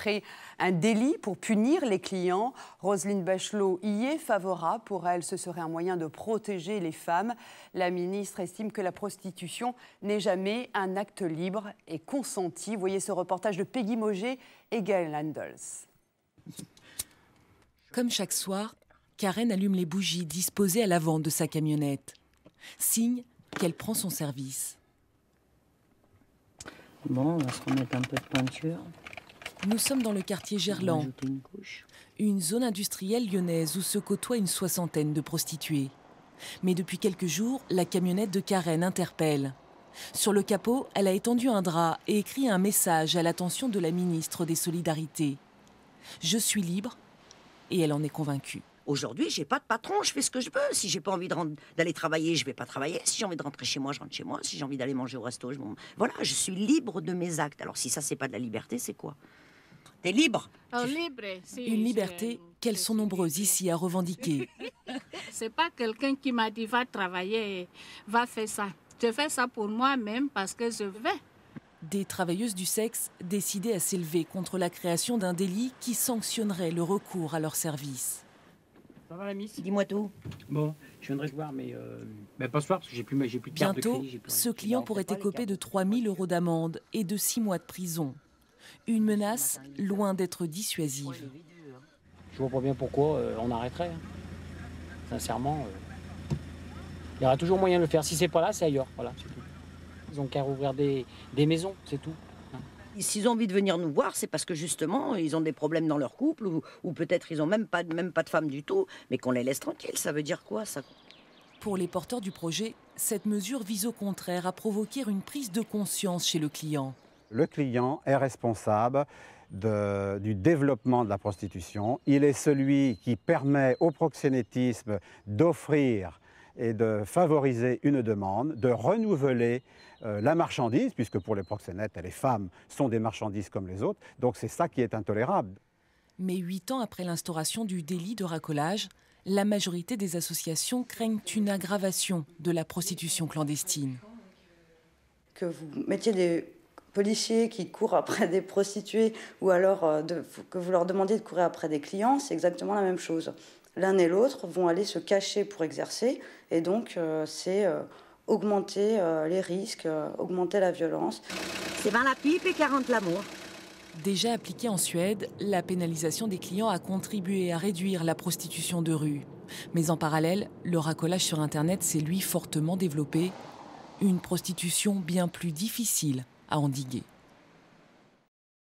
créer un délit pour punir les clients. Roselyne Bachelot y est favorable. Pour elle, ce serait un moyen de protéger les femmes. La ministre estime que la prostitution n'est jamais un acte libre et consenti. Voyez ce reportage de Peggy Moget et Gaël Landels. Comme chaque soir, Karen allume les bougies disposées à l'avant de sa camionnette. Signe qu'elle prend son service. Bon, on va se remettre un peu de peinture. Nous sommes dans le quartier Gerland, une zone industrielle lyonnaise où se côtoient une soixantaine de prostituées. Mais depuis quelques jours, la camionnette de Karen interpelle. Sur le capot, elle a étendu un drap et écrit un message à l'attention de la ministre des Solidarités. « Je suis libre » et elle en est convaincue. Aujourd'hui, j'ai pas de patron, je fais ce que je veux. Si j'ai pas envie d'aller travailler, je vais pas travailler. Si j'ai envie de rentrer chez moi, je rentre chez moi. Si j'ai envie d'aller manger au resto, voilà, je suis libre de mes actes. Alors si ça, c'est pas de la liberté, c'est quoi? T'es libre? Une liberté qu'elles sont nombreuses ici à revendiquer. C'est pas quelqu'un qui m'a dit va travailler, va faire ça. Je fais ça pour moi-même parce que je vais. Des travailleuses du sexe décidées à s'élever contre la création d'un délit qui sanctionnerait le recours à leur service. Ça va la miss? Dis-moi tout. Bon, je viendrai te voir, mais pas ce soir parce que j'ai plus de carte de Bientôt, crédit. ce client pourrait écoper de 3 000 € d'amende et de 6 mois de prison. Une menace loin d'être dissuasive. Je vois pas bien pourquoi on arrêterait. Sincèrement, il y aura toujours moyen de le faire. Si c'est pas là, c'est ailleurs. Voilà, c'est tout. Ils ont qu'à rouvrir des maisons, c'est tout. S'ils ont envie de venir nous voir, c'est parce que justement, ils ont des problèmes dans leur couple ou peut-être ils n'ont même pas de femme du tout, mais qu'on les laisse tranquilles. Ça veut dire quoi, ça? Pour les porteurs du projet, cette mesure vise au contraire à provoquer une prise de conscience chez le client. Le client est responsable du développement de la prostitution. Il est celui qui permet au proxénétisme d'offrir et de favoriser une demande, de renouveler la marchandise, puisque pour les proxénètes, les femmes sont des marchandises comme les autres. Donc c'est ça qui est intolérable. Mais 8 ans après l'instauration du délit de racolage, la majorité des associations craignent une aggravation de la prostitution clandestine. Que vous mettiez des policiers qui courent après des prostituées ou alors que vous leur demandiez de courir après des clients, c'est exactement la même chose. L'un et l'autre vont aller se cacher pour exercer et donc c'est augmenter les risques, augmenter la violence. C'est 20 la pipe et 40 l'amour. Déjà appliquée en Suède, la pénalisation des clients a contribué à réduire la prostitution de rue. Mais en parallèle, le racolage sur Internet s'est lui fortement développé. Une prostitution bien plus difficile à endiguer.